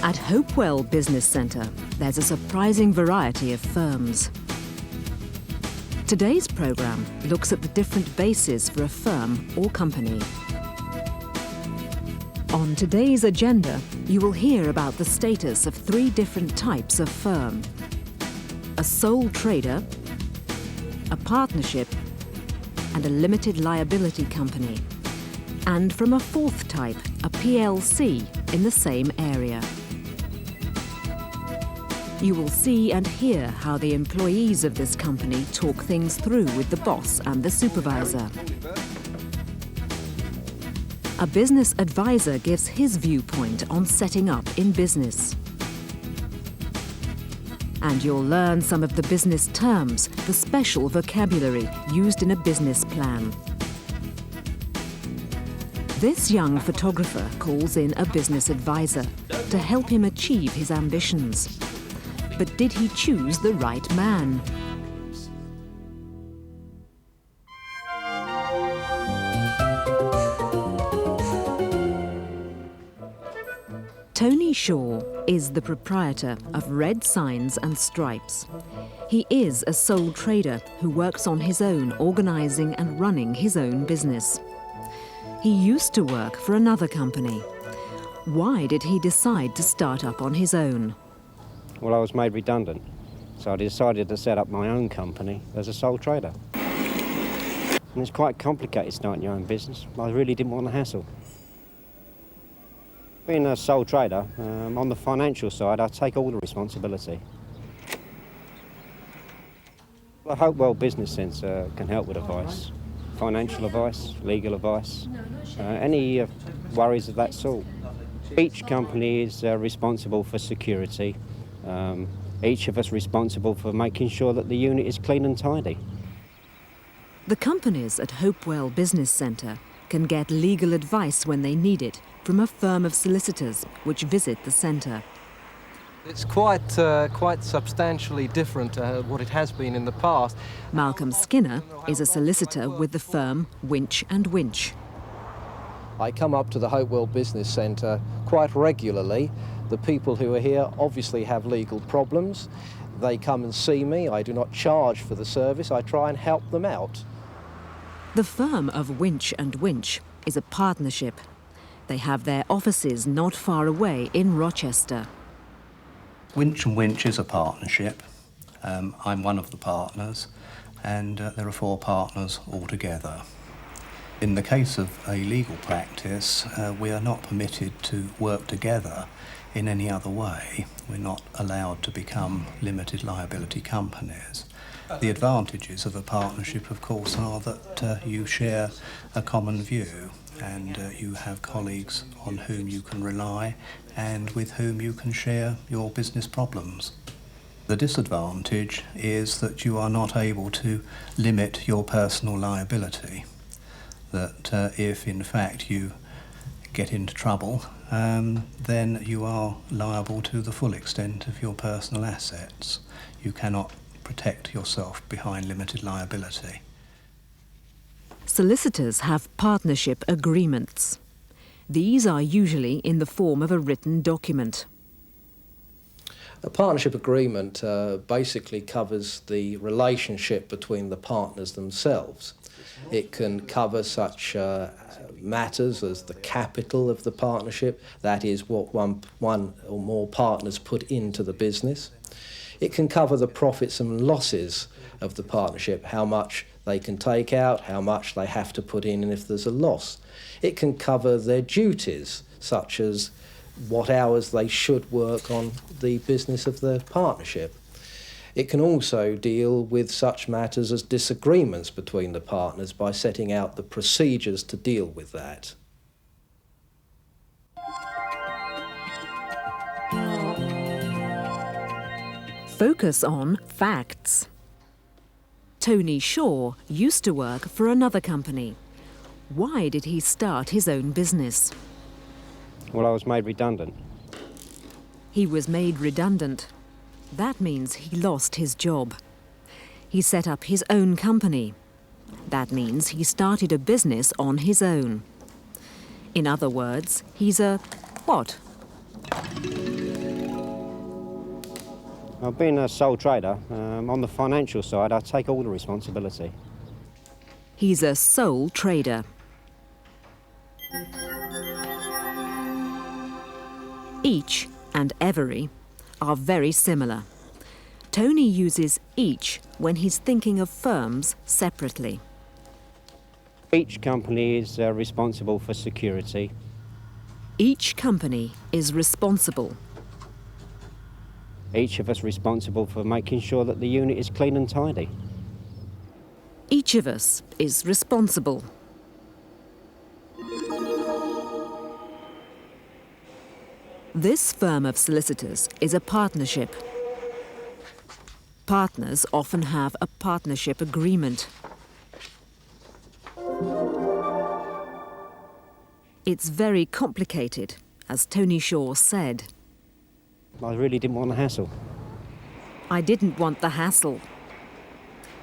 At Hopewell Business Centre, there's a surprising variety of firms. Today's programme looks at the different bases for a firm or company. On today's agenda, you will hear about the status of 3 different types of firm: a sole trader, a partnership, and a limited liability company, and from a 4th type, a PLC, in the same area. You will see and hear how the employees of this company talk things through with the boss and the supervisor. A business advisor gives his viewpoint on setting up in business. And you'll learn some of the business terms, the special vocabulary used in a business plan. This young photographer calls in a business advisor to help him achieve his ambitions. But did he choose the right man? Tony Shaw is the proprietor of Red Signs and Stripes. He is a sole trader who works on his own, organising and running his own business. He used to work for another company. Why did he decide to start up on his own? Well, I was made redundant, so I decided to set up my own company as a sole trader. And it's quite complicated starting your own business. I really didn't want the hassle. Being a sole trader, on the financial side, I take all the responsibility. The Hopewell Business Centre can help with advice, financial advice, legal advice, any worries of that sort. Each company is responsible for security. Each of us responsible for making sure that the unit is clean and tidy. The companies at Hopewell Business Centre can get legal advice when they need it from a firm of solicitors which visit the centre. It's quite substantially different to what it has been in the past. Malcolm Skinner is a solicitor with the firm Winch & Winch. I come up to the Hopewell Business Centre quite regularly. The people who are here obviously have legal problems. They come and see me. I do not charge for the service. I try and help them out. The firm of Winch & Winch is a partnership. They have their offices not far away in Rochester. Winch & Winch is a partnership. I'm one of the partners, and there are 4 partners altogether. In the case of a legal practice, we are not permitted to work together in any other way. We're not allowed to become limited liability companies. The advantages of a partnership, of course, are that you share a common view and you have colleagues on whom you can rely and with whom you can share your business problems. The disadvantage is that you are not able to limit your personal liability, that if in fact you get into trouble, then you are liable to the full extent of your personal assets. You cannot protect yourself behind limited liability. Solicitors have partnership agreements. These are usually in the form of a written document. A partnership agreement basically covers the relationship between the partners themselves. It can cover such matters as the capital of the partnership, that is what one or more partners put into the business. It can cover the profits and losses of the partnership, how much they can take out, how much they have to put in, and if there's a loss. It can cover their duties, such as what hours they should work on the business of the partnership. It can also deal with such matters as disagreements between the partners by setting out the procedures to deal with that. Focus on facts. Tony Shaw used to work for another company. Why did he start his own business? Well, I was made redundant. He was made redundant. That means he lost his job. He set up his own company. That means he started a business on his own. In other words, he's a what? Well, being a sole trader, on the financial side, I take all the responsibility. He's a sole trader. Each and every are very similar. Tony uses each when he's thinking of firms separately. Each company is responsible for security. Each company is responsible. Each of us responsible for making sure that the unit is clean and tidy. Each of us is responsible. This firm of solicitors is a partnership. Partners often have a partnership agreement. It's very complicated, as Tony Shaw said. I really didn't want the hassle. I didn't want the hassle.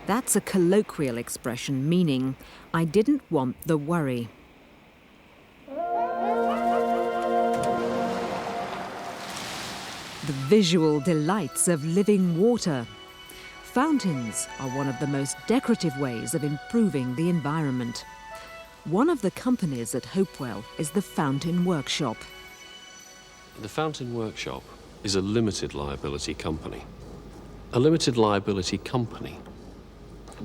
That's a colloquial expression meaning I didn't want the worry. The visual delights of living water. Fountains are one of the most decorative ways of improving the environment. One of the companies at Hopewell is the Fountain Workshop. The Fountain Workshop is a limited liability company. A limited liability company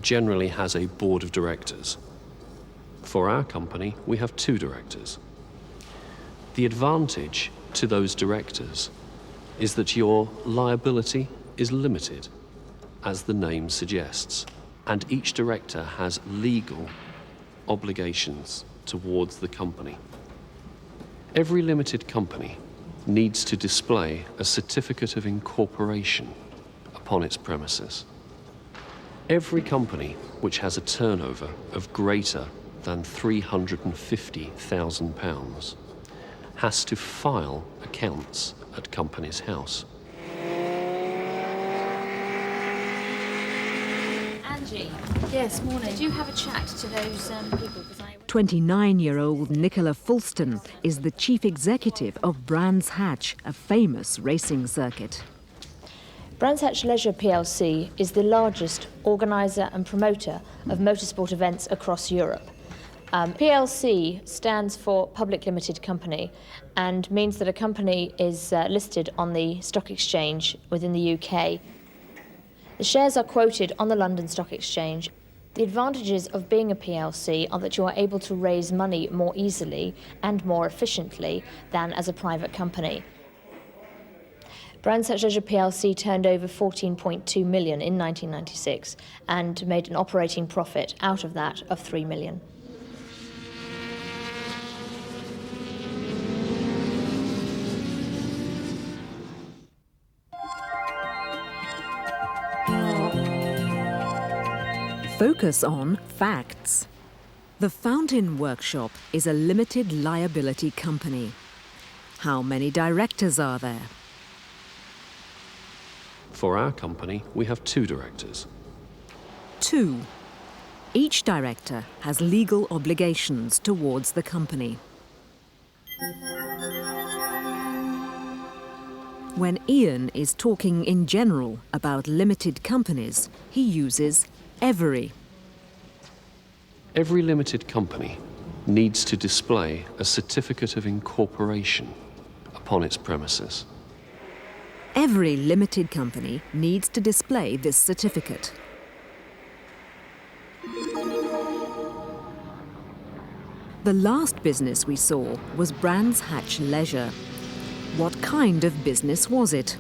generally has a board of directors. For our company, we have 2 directors. The advantage to those directors is that your liability is limited, as the name suggests, and each director has legal obligations towards the company. Every limited company needs to display a certificate of incorporation upon its premises. Every company which has a turnover of greater than £350,000 has to file accounts at Companies House. Angie. Yes, morning. Do you have a chat to those people? 29-year-old Nicola Fulston is the chief executive of Brands Hatch, a famous racing circuit. Brands Hatch Leisure plc is the largest organiser and promoter of motorsport events across Europe. PLC stands for Public Limited Company and means that a company is listed on the stock exchange within the UK. The shares are quoted on the London Stock Exchange. The advantages of being a PLC are that you are able to raise money more easily and more efficiently than as a private company. Brands Hatch Leisure plc turned over 14.2 million in 1996 and made an operating profit out of that of 3 million. Focus on facts. The Fountain Workshop is a limited liability company. How many directors are there? For our company, we have 2 directors. 2. Each director has legal obligations towards the company. When Ian is talking in general about limited companies, he uses every. Every limited company needs to display a certificate of incorporation upon its premises. Every limited company needs to display this certificate. The last business we saw was Brands Hatch Leisure. What kind of business was it?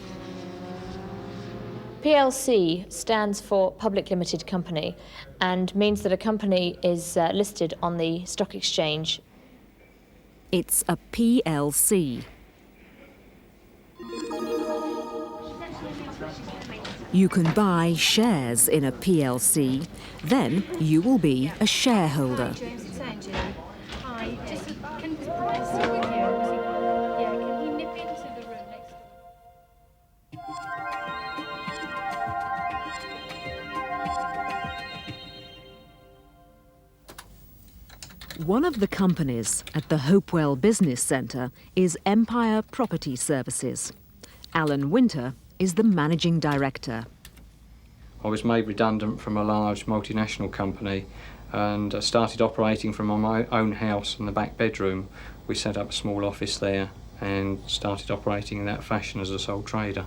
PLC stands for Public Limited Company and means that a company is listed on the stock exchange. It's a PLC. You can buy shares in a PLC, then you will be a shareholder. One of the companies at the Hopewell Business Centre is Empire Property Services. Alan Winter is the managing director. I was made redundant from a large multinational company and started operating from my own house in the back bedroom. We set up a small office there and started operating in that fashion as a sole trader.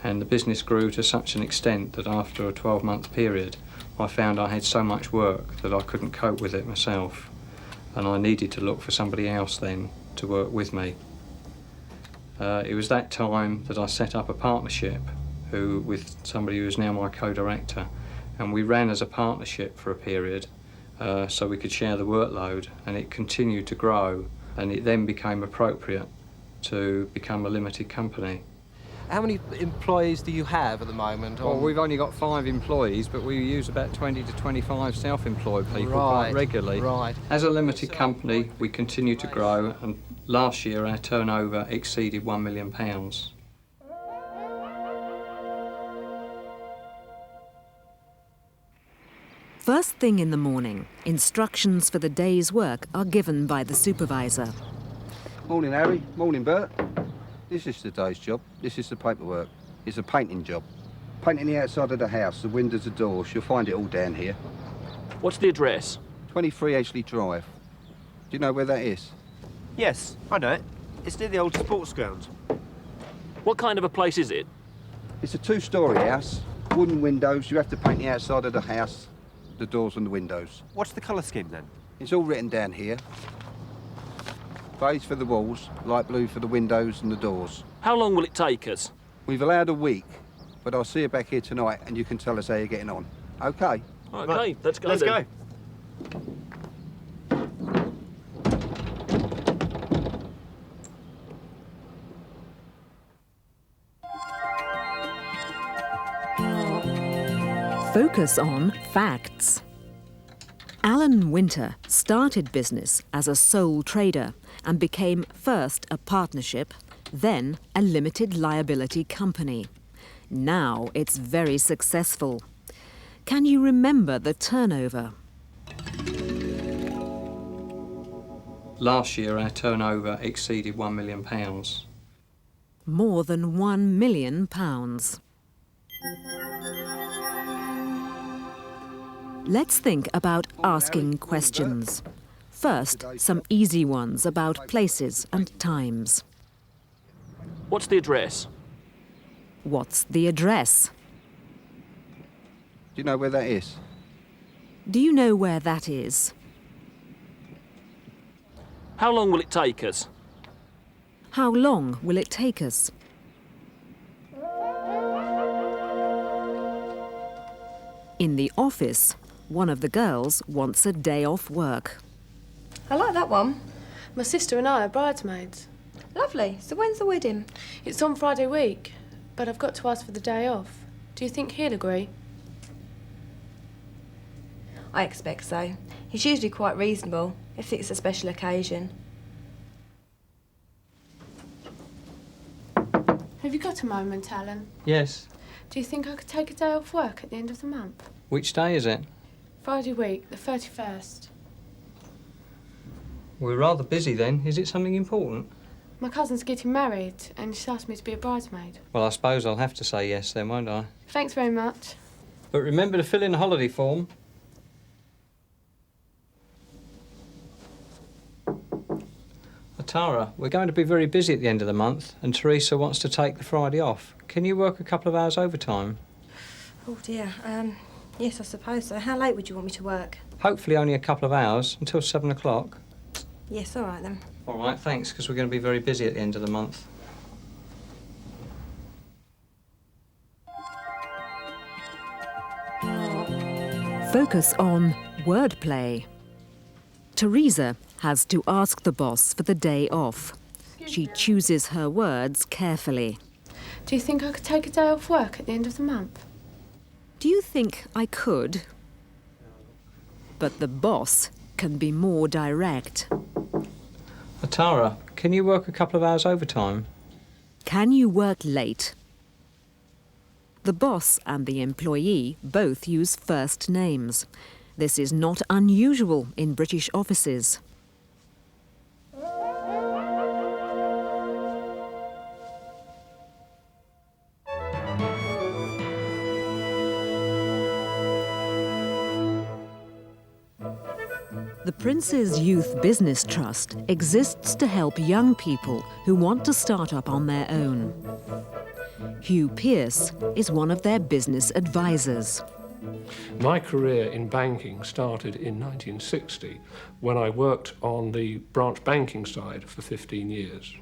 And the business grew to such an extent that after a 12-month period, I found I had so much work that I couldn't cope with it myself. And I needed to look for somebody else then to work with me. It was that time that I set up a partnership with somebody who is now my co-director, and we ran as a partnership for a period so we could share the workload, and it continued to grow, and it then became appropriate to become a limited company. How many employees do you have at the moment? Well, we've only got 5 employees, but we use about 20 to 25 self-employed people quite regularly. Right. As a limited company, we continue to grow, and last year our turnover exceeded £1 million. First thing in the morning, instructions for the day's work are given by the supervisor. Morning, Harry. Morning, Bert. This is the day's job. This is the paperwork. It's a painting job. Painting the outside of the house, the windows, the doors. You'll find it all down here. What's the address? 23 Edgeley Drive. Do you know where that is? Yes, I know it. It's near the old sports ground. What kind of a place is it? It's a 2-storey house. Wooden windows. You have to paint the outside of the house, the doors and the windows. What's the colour scheme then? It's all written down here. Beige for the walls, light blue for the windows and the doors. How long will it take us? We've allowed a week, but I'll see you back here tonight and you can tell us how you're getting on. OK? OK, right. Let's go. Let's go. Focus on facts. Alan Winter started business as a sole trader and became first a partnership, then a limited liability company. Now it's very successful. Can you remember the turnover? Last year our turnover exceeded £1 million. More than £1 million. Let's think about asking questions. First, some easy ones about places and times. What's the address? What's the address? Do you know where that is? Do you know where that is? How long will it take us? How long will it take us? In the office, one of the girls wants a day off work. I like that one. My sister and I are bridesmaids. Lovely. So when's the wedding? It's on Friday week, but I've got to ask for the day off. Do you think he'll agree? I expect so. He's usually quite reasonable if it's a special occasion. Have you got a moment, Alan? Yes. Do you think I could take a day off work at the end of the month? Which day is it? Friday week, the 31st. We're rather busy then. Is it something important? My cousin's getting married and she's asked me to be a bridesmaid. Well, I suppose I'll have to say yes then, won't I? Thanks very much. But remember to fill in the holiday form. Tara, we're going to be very busy at the end of the month and Teresa wants to take the Friday off. Can you work a couple of hours overtime? Oh dear, yes I suppose so. How late would you want me to work? Hopefully only a couple of hours, until 7 o'clock. Yes, all right then. All right, thanks, because we're going to be very busy at the end of the month. Focus on wordplay. Teresa has to ask the boss for the day off. She chooses her words carefully. Do you think I could take a day off work at the end of the month? Do you think I could? But the boss can be more direct. Tara, can you work a couple of hours overtime? Can you work late? The boss and the employee both use first names. This is not unusual in British offices. The Prince's Youth Business Trust exists to help young people who want to start up on their own. Hugh Pearce is one of their business advisors. My career in banking started in 1960 when I worked on the branch banking side for 15 years.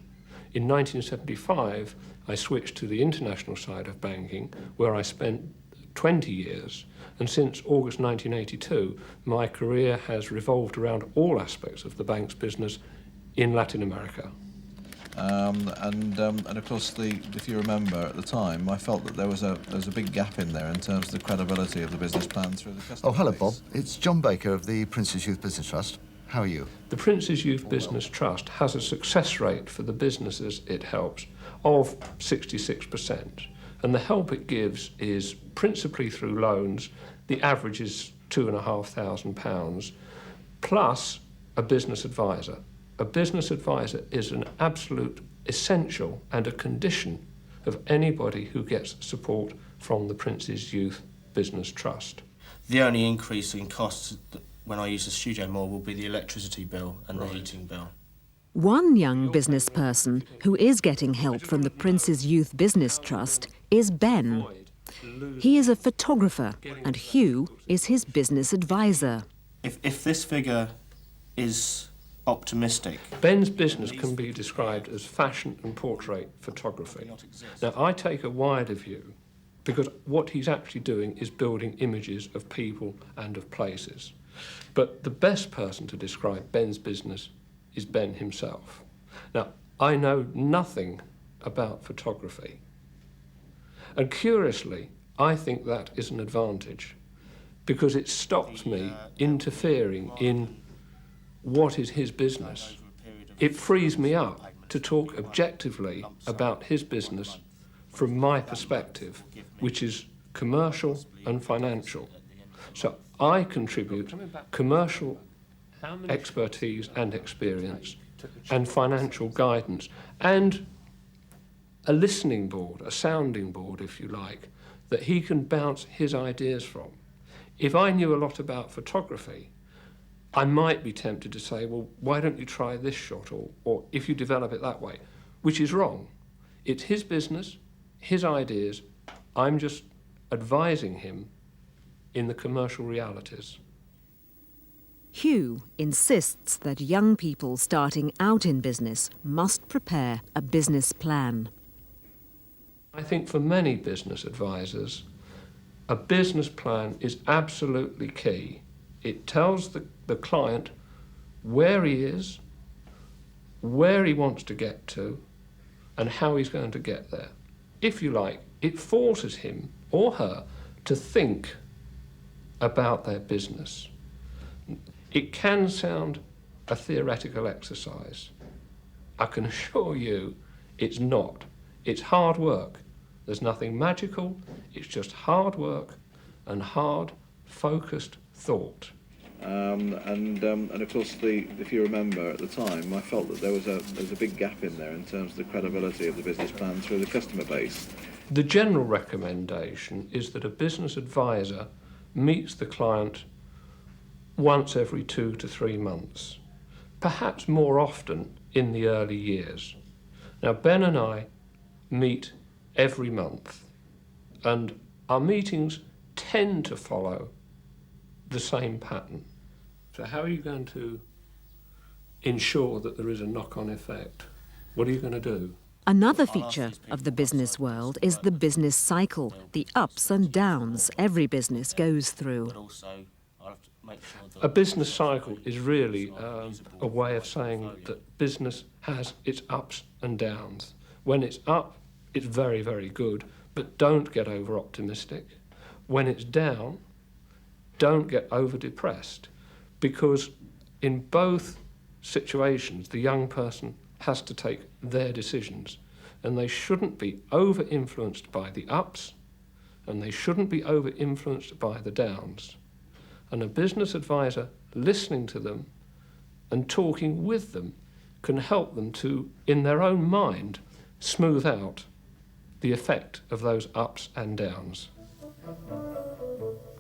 In 1975, I switched to the international side of banking, where I spent 20 years, and since August 1982, my career has revolved around all aspects of the bank's business in Latin America. And of course, if you remember at the time, I felt that there was a big gap in there in terms of the credibility of the business plan through the customer Oh, hello, base. Bob. It's John Baker of the Prince's Youth Business Trust. How are you? The Prince's Youth Business Trust has a success rate for the businesses it helps of 66%. And the help it gives is principally through loans. The average is £2,500, plus a business advisor. A business advisor is an absolute essential and a condition of anybody who gets support from the Prince's Youth Business Trust. The only increase in costs when I use the studio more will be the electricity bill and the heating bill. One young business person who is getting help from the Prince's Youth Business Trust is Ben. He is a photographer and Hugh is his business advisor. If this figure is optimistic. Ben's business can be described as fashion and portrait photography. Now, I take a wider view because what he's actually doing is building images of people and of places. But the best person to describe Ben's business is Ben himself. Now, I know nothing about photography. And curiously, I think that is an advantage because it stops me interfering in what is his business. It frees me up to talk objectively about his business from my perspective, which is commercial and financial. So I contribute commercial expertise and experience and financial guidance and a listening board, a sounding board, if you like, that he can bounce his ideas from. If I knew a lot about photography, I might be tempted to say, well, why don't you try this shot, or if you develop it that way, which is wrong. It's his business, his ideas. I'm just advising him in the commercial realities. Hugh insists that young people starting out in business must prepare a business plan. I think for many business advisors, a business plan is absolutely key. It tells the client where he is, where he wants to get to, and how he's going to get there. If you like, it forces him or her to think about their business. It can sound a theoretical exercise. I can assure you it's not. It's hard work. There's nothing magical. It's just hard work and hard, focused thought. And of course, if you remember at the time, I felt that there was a big gap in there in terms of the credibility of the business plan through the customer base. The general recommendation is that a business advisor meets the client once every 2 to 3 months, perhaps more often in the early years. Now, Ben and I meet every month, and our meetings tend to follow the same pattern. So how are you going to ensure that there is a knock-on effect? What are you going to do? Another feature of the business world is the business cycle, the ups and downs every business goes through. A business cycle is really a way of saying that business has its ups and downs. When it's up, it's very, very good, but don't get over-optimistic. When it's down, don't get over-depressed, because in both situations, the young person has to take their decisions, and they shouldn't be over-influenced by the ups, and they shouldn't be over-influenced by the downs. And a business advisor listening to them and talking with them can help them to, in their own mind, smooth out the effect of those ups and downs.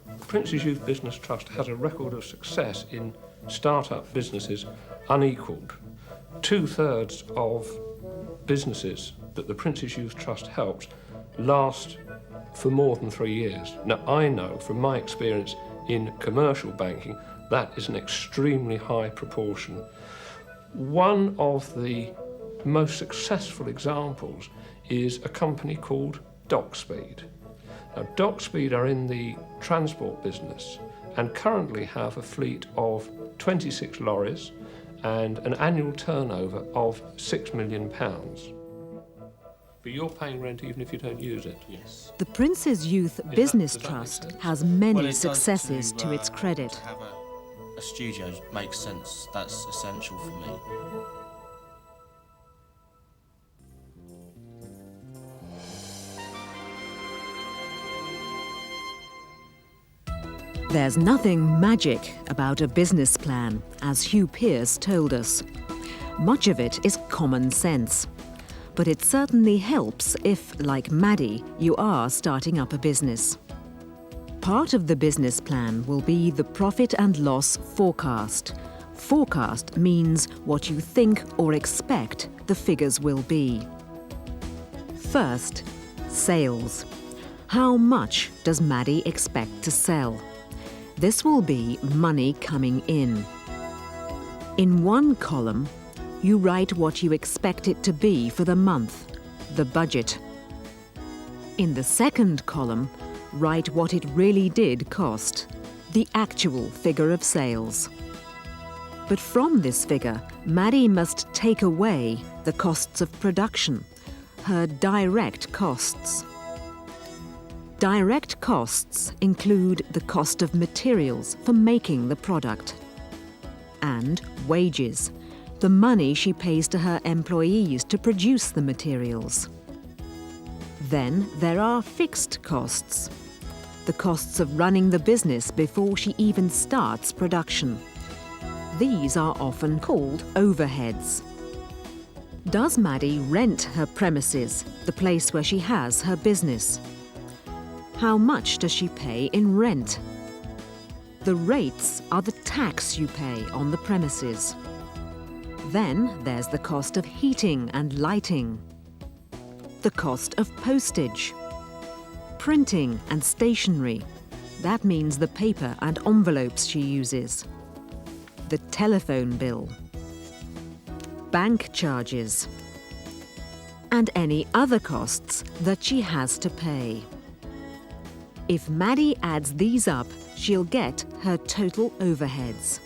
The Prince's Youth Business Trust has a record of success in start-up businesses unequalled. 2/3 of businesses that the Prince's Youth Trust helped last for more than 3 years. Now, I know from my experience in commercial banking, that is an extremely high proportion. One of the most successful examples is a company called Dockspeed. Now, Dockspeed are in the transport business and currently have a fleet of 26 lorries and an annual turnover of £6 million. But you're paying rent even if you don't use it? Yes. The Prince's Youth Business does that Trust make sense? has many Well, it does successes to its credit. To have a studio makes sense. That's essential for me. There's nothing magic about a business plan, as Hugh Pearce told us. Much of it is common sense. But it certainly helps if, like Maddie, you are starting up a business. Part of the business plan will be the profit and loss forecast. Forecast means what you think or expect the figures will be. First, sales. How much does Maddie expect to sell? This will be money coming in. In one column, you write what you expect it to be for the month, the budget. In the second column, write what it really did cost, the actual figure of sales. But from this figure, Maddie must take away the costs of production, her direct costs. Direct costs include the cost of materials for making the product, and wages, the money she pays to her employees to produce the materials. Then there are fixed costs, the costs of running the business before she even starts production. These are often called overheads. Does Maddie rent her premises, the place where she has her business? How much does she pay in rent? The rates are the tax you pay on the premises. Then there's the cost of heating and lighting, the cost of postage, printing and stationery. That means the paper and envelopes she uses, the telephone bill, bank charges, and any other costs that she has to pay. If Maddie adds these up, she'll get her total overheads.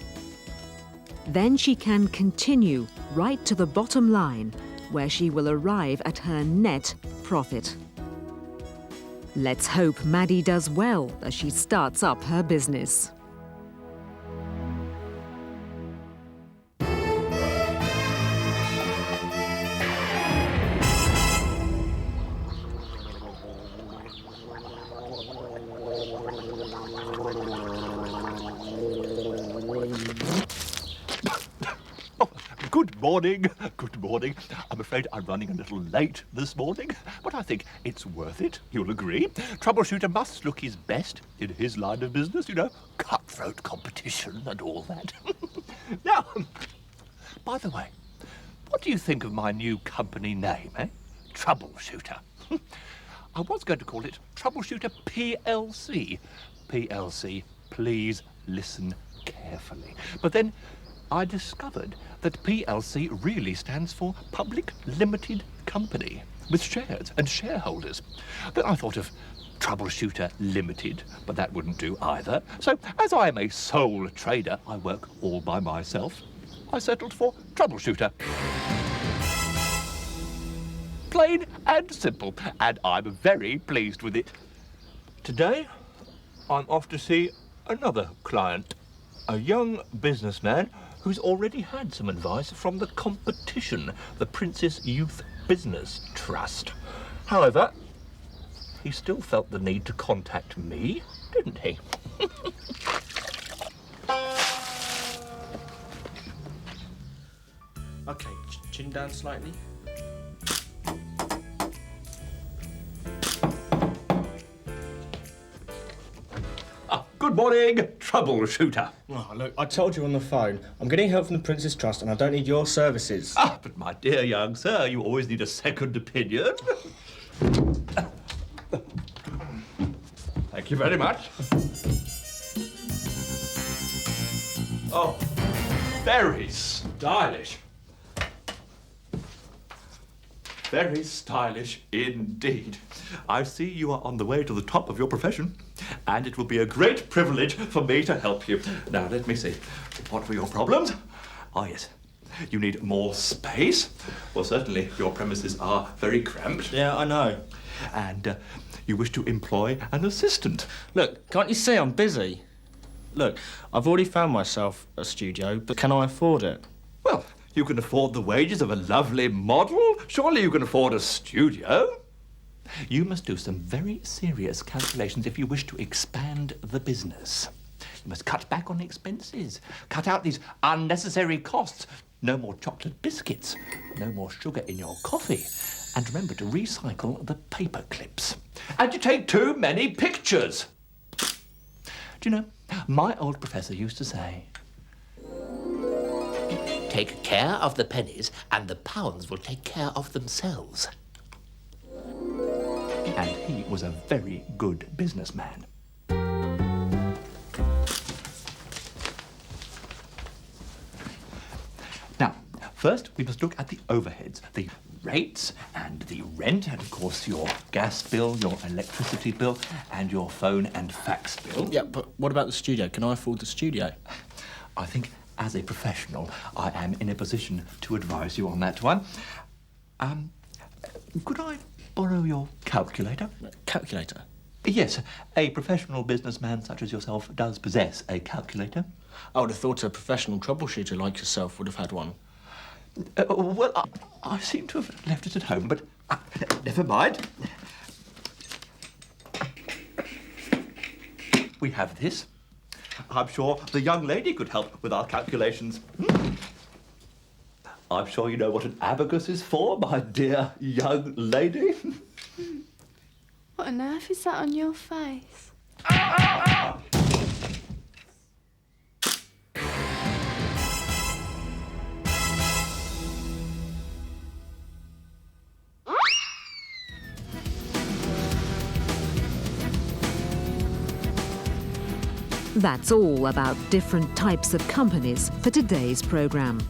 Then she can continue right to the bottom line, where she will arrive at her net profit. Let's hope Maddie does well as she starts up her business. Good morning. I'm afraid I'm running a little late this morning, but I think it's worth it, you'll agree. Troubleshooter must look his best in his line of business, you know, cutthroat competition and all that. Now, by the way, what do you think of my new company name, eh? Troubleshooter. I was going to call it Troubleshooter PLC. PLC, please listen carefully. But then I discovered that PLC really stands for Public Limited Company, with shares and shareholders. Then I thought of Troubleshooter Limited, but that wouldn't do either. So, as I am a sole trader, I work all by myself, I settled for Troubleshooter. Plain and simple, and I'm very pleased with it. Today, I'm off to see another client, a young businessman who's already had some advice from the competition, the Prince's Youth Business Trust. However, he still felt the need to contact me, didn't he? Okay, chin down slightly. Good morning, troubleshooter. Oh, look, I told you on the phone, I'm getting help from the Prince's Trust and I don't need your services. Ah, but my dear young sir, you always need a second opinion. Thank you very much. Oh, very stylish. Very stylish indeed. I see you are on the way to the top of your profession, and it will be a great privilege for me to help you. Now, let me see. What were your problems? Oh, yes. You need more space. Well, certainly your premises are very cramped. Yeah, I know. And you wish to employ an assistant. Look, can't you see I'm busy? Look, I've already found myself a studio, but can I afford it? Well, you can afford the wages of a lovely model. Surely you can afford a studio. You must do some very serious calculations if you wish to expand the business. You must cut back on expenses, cut out these unnecessary costs. No more chocolate biscuits, no more sugar in your coffee. And remember to recycle the paper clips. And you take too many pictures. Do you know, my old professor used to say, take care of the pennies and the pounds will take care of themselves. And he was a very good businessman. Now, first we must look at the overheads, the rates and the rent, and of course your gas bill, your electricity bill, and your phone and fax bill. Yeah, but what about the studio? Can I afford the studio? I think as a professional, I am in a position to advise you on that one. Could I borrow your calculator? Calculator? Yes, a professional businessman such as yourself does possess a calculator. I would have thought a professional troubleshooter like yourself would have had one. Well, I seem to have left it at home, but never mind. We have this. I'm sure the young lady could help with our calculations. I'm sure you know what an abacus is for, my dear young lady. What on earth is that on your face? That's all about different types of companies for today's programme.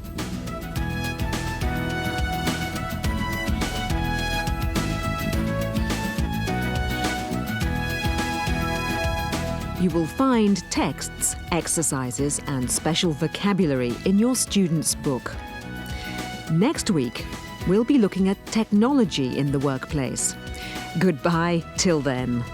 You will find texts, exercises and special vocabulary in your student's book. Next week, we'll be looking at technology in the workplace. Goodbye till then.